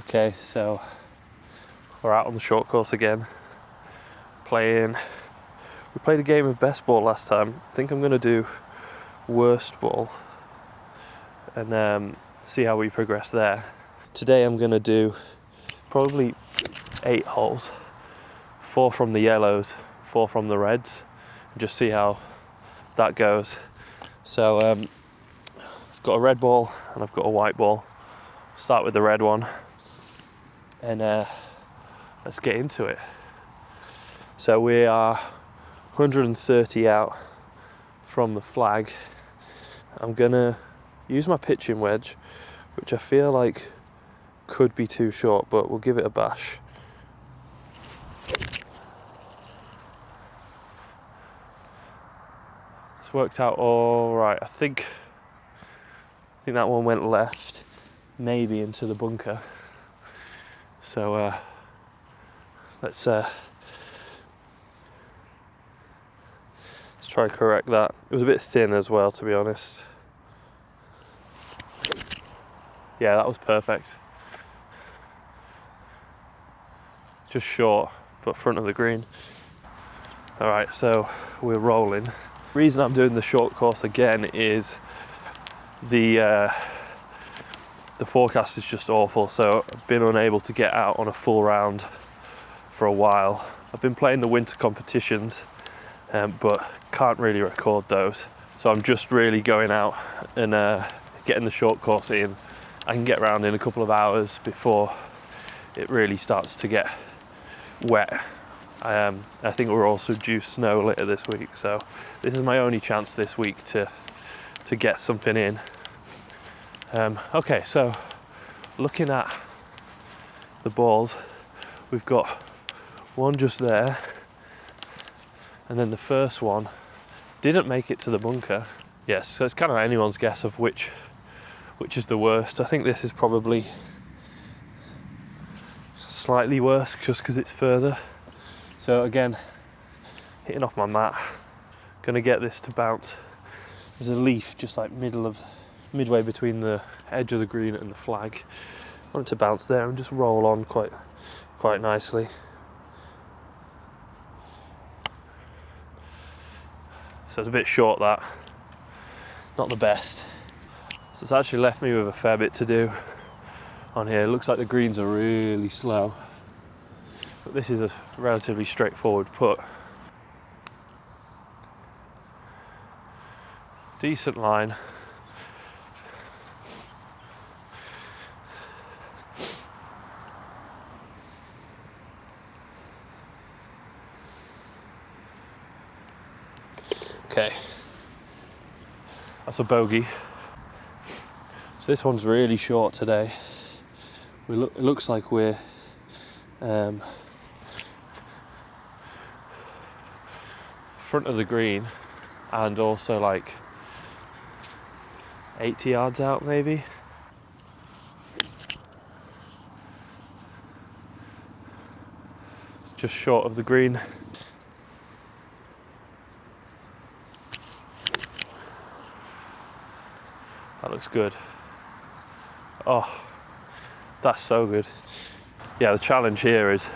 Okay, so we're out on the short course again, playing. We played a game of best ball last time. I think I'm going to do worst ball and see how we progress there. Today I'm going to do probably 8 holes, 4 from the yellows, 4 from the reds, and just see how that goes. So I've got a red ball and I've got a white ball. Start with the red one and let's get into it. So we are 130 out from the flag. I'm gonna use my pitching wedge, which I feel like could be too short, but we'll give it a bash. It's worked out all right. I think that one went left, maybe into the bunker. So let's try and correct that. It was a bit thin as well, to be honest. Yeah, that was perfect. Just short, but front of the green. All right, so we're rolling. The reason I'm doing the short course again is the forecast is just awful, so I've been unable to get out on a full round for a while. I've been playing the winter competitions, but can't really record those. So I'm just really going out and getting the short course in. I can get around in a couple of hours before it really starts to get wet. I think we're also due snow later this week, so this is my only chance this week to get something in. Okay, so looking at the balls, we've got one just there, and then the first one didn't make it to the bunker. Yes, so it's kind of anyone's guess of which is the worst. I think this is probably slightly worse just because it's further. So again, hitting off my mat, gonna get this to bounce. There's a leaf just like midway between the edge of the green and the flag. I want it to bounce there and just roll on quite nicely. So it's a bit short, that. Not the best. So it's actually left me with a fair bit to do on here. It looks like the greens are really slow, but this is a relatively straightforward putt. Decent line. Okay, that's a bogey. So this one's really short today. It looks like we're front of the green and also like 80 yards out maybe. It's just short of the green. That looks good. Oh, that's so good. Yeah, the challenge here is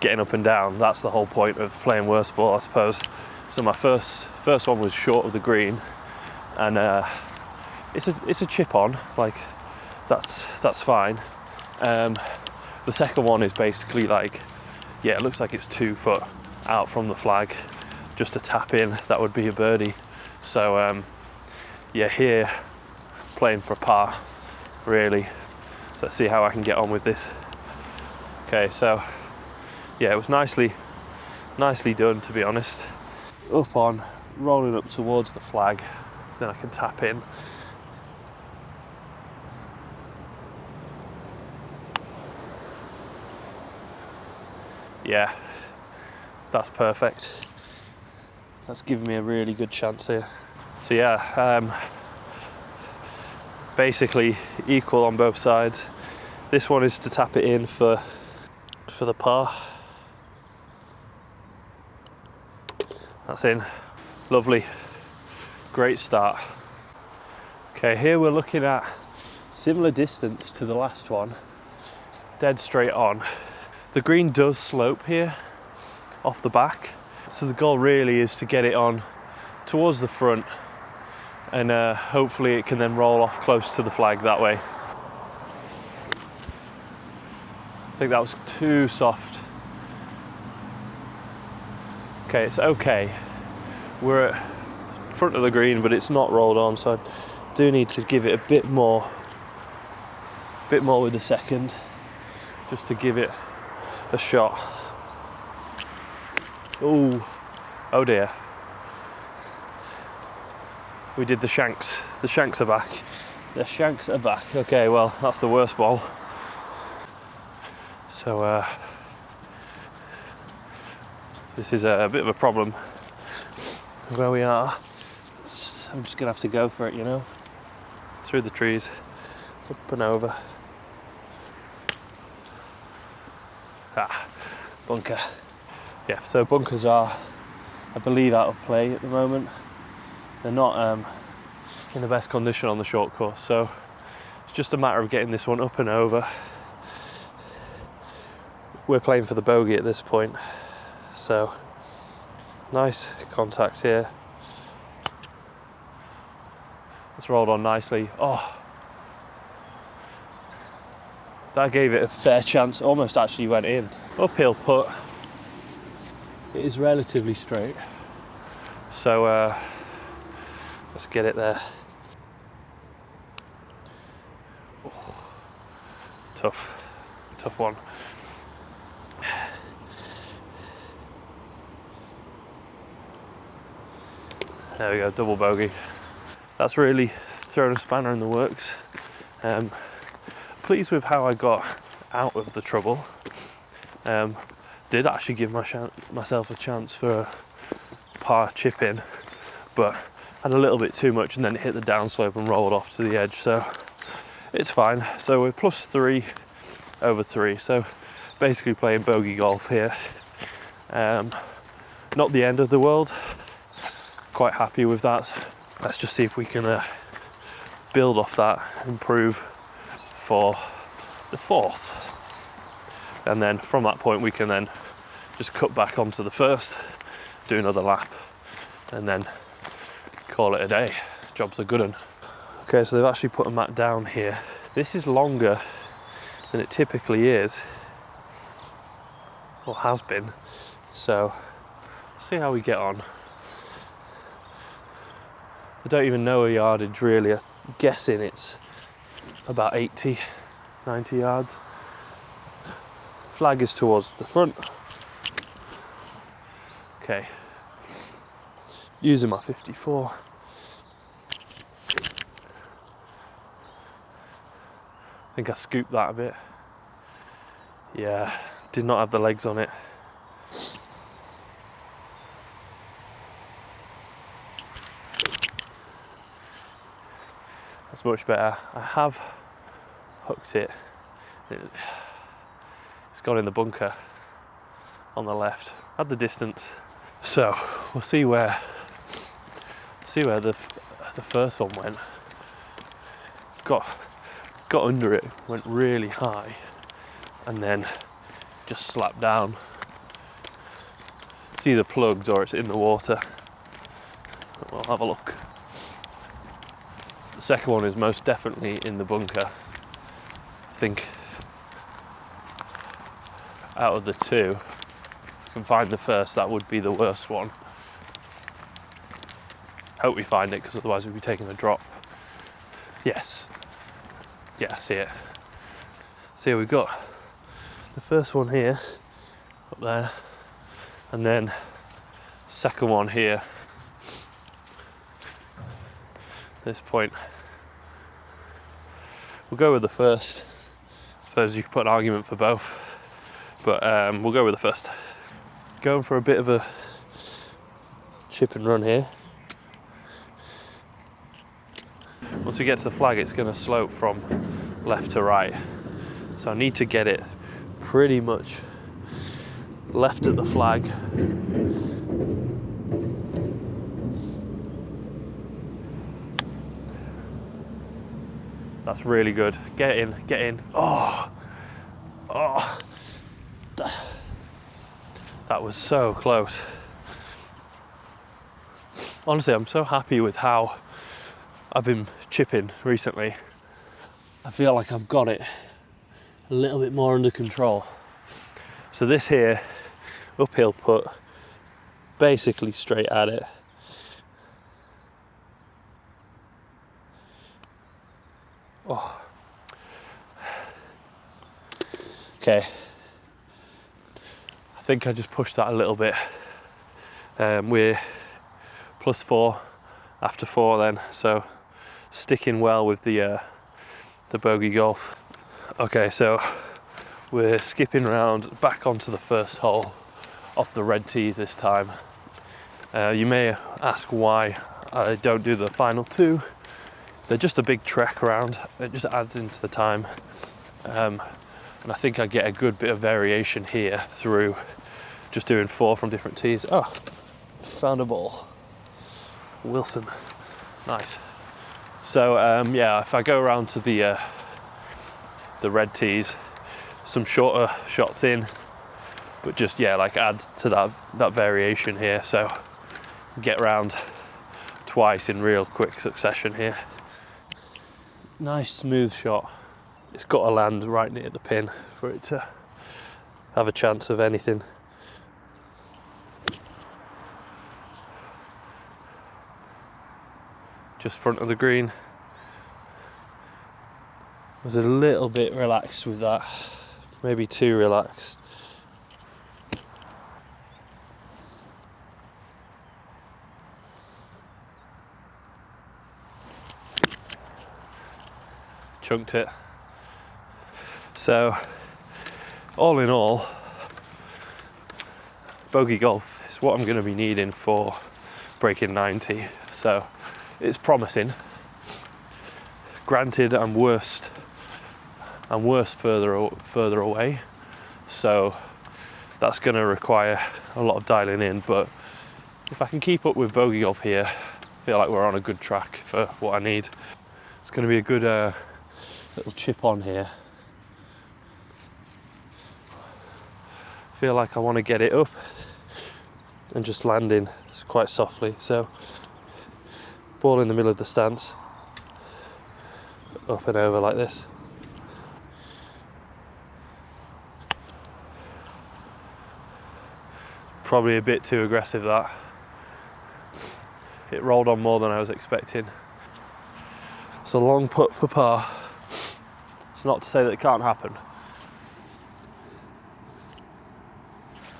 getting up and down. That's the whole point of playing worst ball, I suppose. So my first one was short of the green, and it's a chip on. Like that's fine. The second one is basically like, yeah, it looks like it's 2 foot out from the flag. Just a tap in, that would be a birdie. So yeah, here playing for par, really. So let's see how I can get on with this. Okay, so yeah, it was nicely done, to be honest. Up on, rolling up towards the flag, then I can tap in. Yeah, that's perfect. That's given me a really good chance here. So yeah, basically equal on both sides. This one is to tap it in for the par. That's in. Lovely. Great start. Okay, here we're looking at Similar distance to the last one, dead straight on. The green does slope here off the back, so the goal really is to get it on towards the front, and hopefully it can then roll off close to the flag that way. I think that was too soft. Okay, it's okay. We're at front of the green, but it's not rolled on, so I do need to give it a bit more with the second, just to give it a shot. Oh dear. We did the shanks. The shanks are back. The shanks are back. Okay, well, that's the worst ball. So this is a bit of a problem where we are. I'm just gonna have to go for it, you know, through the trees, up and over. Bunker. Yeah, so bunkers are, I believe, out of play at the moment. They're not in the best condition on the short course, so it's just a matter of getting this one up and over. We're playing for the bogey at this point, so nice contact here. It's rolled on nicely. Oh, that gave it a fair chance. Almost actually went in. Uphill putt. It is relatively straight, so let's get it there. Oh, tough one. There we go, double bogey. That's really thrown a spanner in the works. Pleased with how I got out of the trouble. Did actually give myself a chance for a par chip in, but had a little bit too much and then it hit the downslope and rolled off to the edge, so it's fine. So we're +3 over 3, so basically playing bogey golf here. Not the end of the world, quite happy with that. Let's just see if we can build off that, improve for the 4th, and then from that point we can then just cut back onto the 1st, do another lap, and then call it a day. Job's a good one. Okay, so they've actually put a mat down here. This is longer than it typically is, or has been, so see how we get on. I don't even know a yardage really. I'm guessing it's about 80, 90 yards. Flag is towards the front. Okay, using my 54. I think I scooped that a bit. Yeah, did not have the legs on it. That's much better. I have hooked it. It's gone in the bunker on the left. Had the distance. So we'll see where the first one went. Got under it, went really high, and then just slapped down. It's either plugged or it's in the water. We'll have a look. The second one is most definitely in the bunker. I think out of the two, if we can find the first, that would be the worst one. Hope we find it, because otherwise we'd be taking a drop. Yes. Yeah, see it. So here we've got the first one here, up there, and then second one here. At this point, we'll go with the first. I suppose you could put an argument for both, but we'll go with the first. Going for a bit of a chip and run here. Once we get to the flag, it's going to slope from left to right, so I need to get it pretty much left at the flag. That's really good. Get in, get in. Oh, oh. That was so close. Honestly, I'm so happy with how I've been chipping recently. I feel like I've got it a little bit more under control. So this here, uphill putt, basically straight at it. Oh. Okay. I think I just pushed that a little bit. We're +4 after 4 then, so sticking well with the bogey golf. Okay, so we're skipping round back onto the first hole off the red tees this time. You may ask why I don't do the final 2. They're just a big trek around. It just adds into the time. And I think I get a good bit of variation here through just doing 4 from different tees. Oh, found a ball. Wilson, nice. So yeah, if I go around to the red tees, some shorter shots in, but just, yeah, like adds to that variation here. So get round twice in real quick succession here. Nice smooth shot. It's got to land right near the pin for it to have a chance of anything. Just front of the green. Was a little bit relaxed with that, maybe too relaxed. Chunked it. So, all in all, bogey golf is what I'm going to be needing for breaking 90. So, it's promising. Granted, I'm worst further away, so that's going to require a lot of dialing in. But if I can keep up with bogey golf here, I feel like we're on a good track for what I need. It's going to be a good little chip on here. Feel like I want to get it up and just landing quite softly. So ball in the middle of the stance, up and over like this. Probably a bit too aggressive, that. It rolled on more than I was expecting. It's a long putt for par. It's not to say that it can't happen.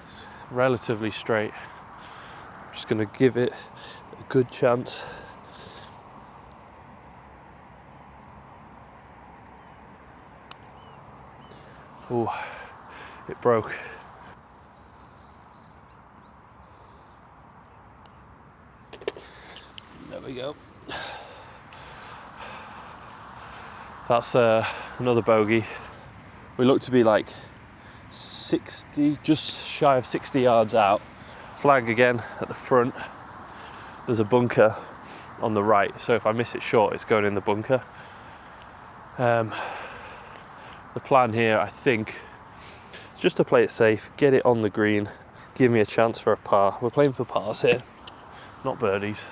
It's relatively straight. I'm just going to give it a good chance. Ooh, it broke. There we go. That's another bogey. We look to be like 60, just shy of 60 yards out. Flag again at the front. There's a bunker on the right, so if I miss it short, it's going in the bunker. The plan here, I think, is just to play it safe, get it on the green, give me a chance for a par. We're playing for pars here, not birdies.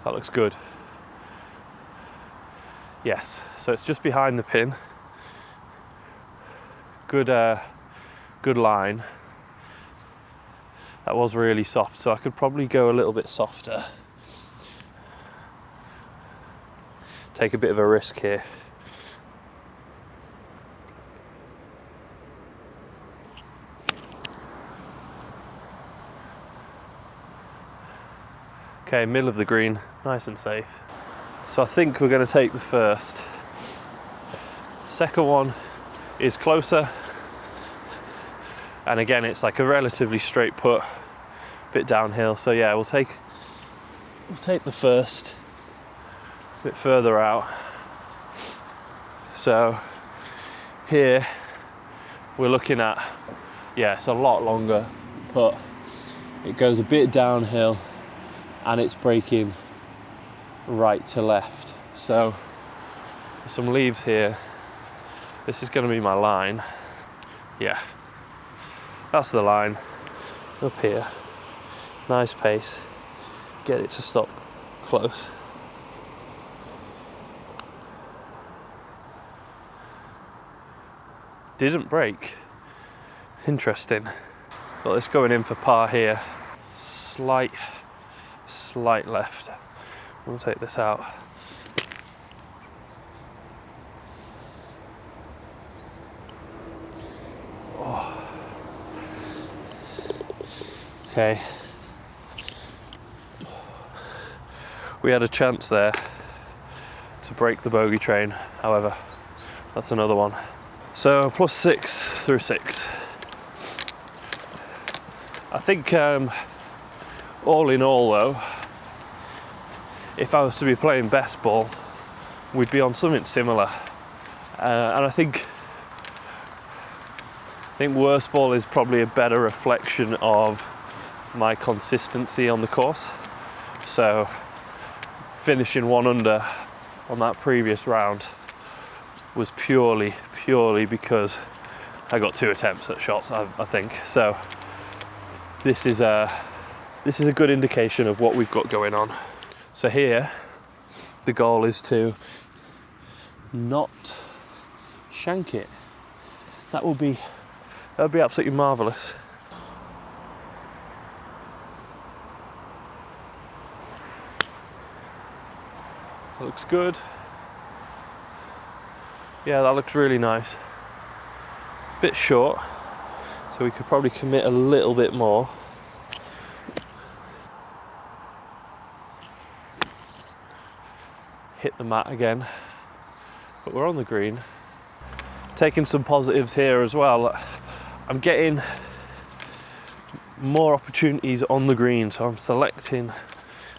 That looks good. Yes, so it's just behind the pin. Good line. That was really soft, so I could probably go a little bit softer. Take a bit of a risk here. Okay, middle of the green, nice and safe. So I think we're going to take the first. Second one is closer. And again, it's like a relatively straight putt, bit downhill. So yeah, we'll take the first, a bit further out. So here, we're looking at, yeah, it's a lot longer, but it goes a bit downhill and it's breaking right to left. So there's some leaves here. This is going to be my line. Yeah, that's the line. Up here, nice pace. Get it to stop close. Didn't break. Interesting. Got this going in for par here. Slight left. We'll take this out. Oh. Okay. We had a chance there to break the bogey train. However, that's another one. So +6 through 6. I think all in all though, if I was to be playing best ball, we'd be on something similar. And I think worst ball is probably a better reflection of my consistency on the course. So finishing 1 under on that previous round was purely because I got 2 attempts at shots, I think. So this is a good indication of what we've got going on. So here, the goal is to not shank it. That would be absolutely marvellous. That looks good. Yeah, that looks really nice. Bit short, so we could probably commit a little bit more. Hit the mat again, but we're on the green. Taking some positives here as well. I'm getting more opportunities on the green, so I'm selecting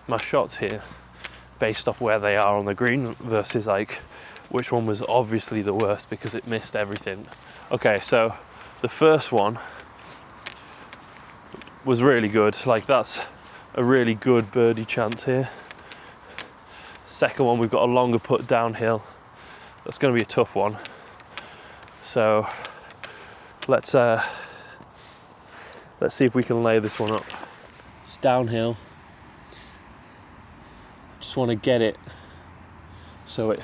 my shots here based off where they are on the green versus like which one was obviously the worst because it missed everything. Okay, so the first one was really good. Like that's a really good birdie chance here. Second one, we've got a longer putt downhill. That's going to be a tough one. So let's see if we can lay this one up. It's downhill. Just want to get it so it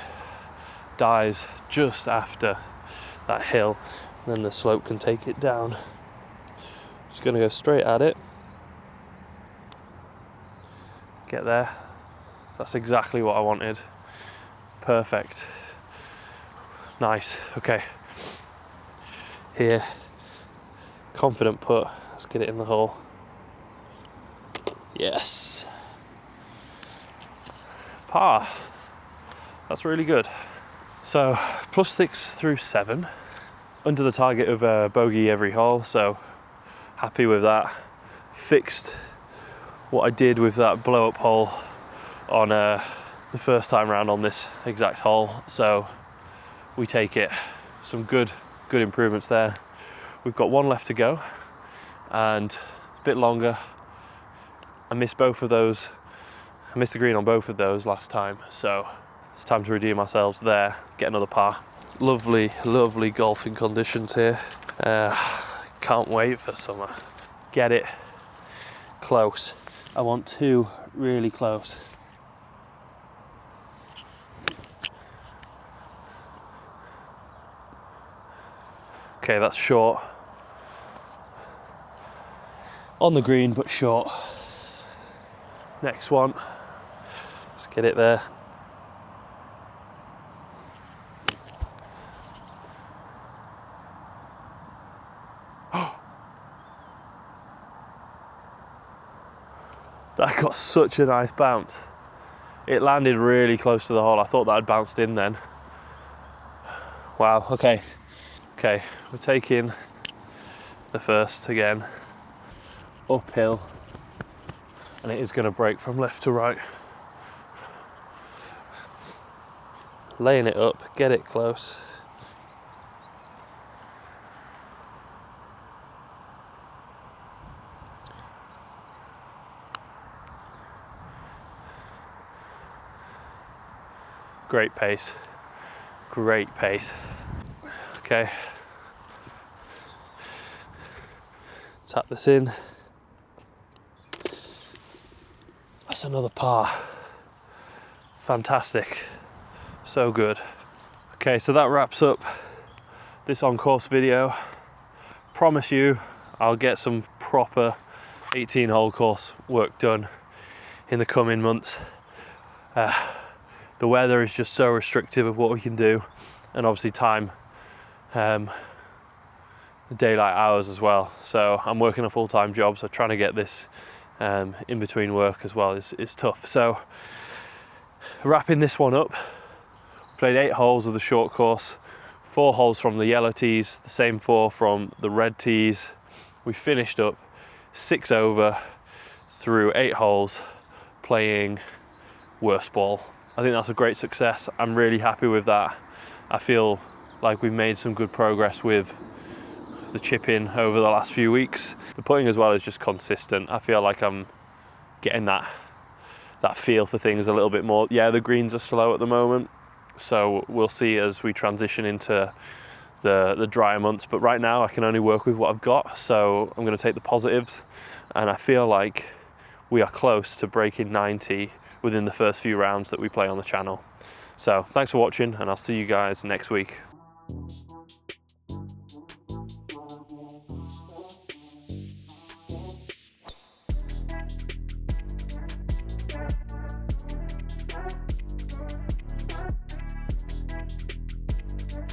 dies just after that hill, and then the slope can take it down. Just going to go straight at it. Get there. That's exactly what I wanted. Perfect. Nice. Okay. Here. Confident putt. Let's get it in the hole. Yes. Par. That's really good. So +6 through 7. Under the target of bogey every hole, so happy with that. Fixed what I did with that blow up hole on the first time round on this exact hole, so we take it. Some good improvements there. We've got 1 left to go and a bit longer. I missed both of those. I missed the green on both of those last time, so it's time to redeem ourselves there, get another par. Lovely golfing conditions here. Can't wait for summer. Get it close. I want 2 really close. Okay, that's short. On the green, but short. Next one. Let's get it there. That got such a nice bounce. It landed really close to the hole. I thought that had bounced in then. Wow, okay. Okay, we're taking the first again. Uphill. And it is going to break from left to right. Laying it up, get it close. Great pace, great pace. Okay, tap this in. That's another par. Fantastic, so good. Okay, so that wraps up this on-course video. Promise you I'll get some proper 18-hole course work done in the coming months. The weather is just so restrictive of what we can do, and obviously time, daylight hours as well. So I'm working a full-time job, so trying to get this in between work as well is tough. So wrapping this one up, played 8 holes of the short course, 4 holes from the yellow tees, the same 4 from the red tees. We finished up 6 over through 8 holes playing worst ball. I think that's a great success. I'm really happy with that. I feel like we've made some good progress with the chip-in over the last few weeks. The putting as well is just consistent. I feel like I'm getting that feel for things a little bit more. Yeah, the greens are slow at the moment, so we'll see as we transition into the drier months. But right now I can only work with what I've got, so I'm going to take the positives, and I feel like we are close to breaking 90 within the first few rounds that we play on the channel. So thanks for watching, and I'll see you guys next week.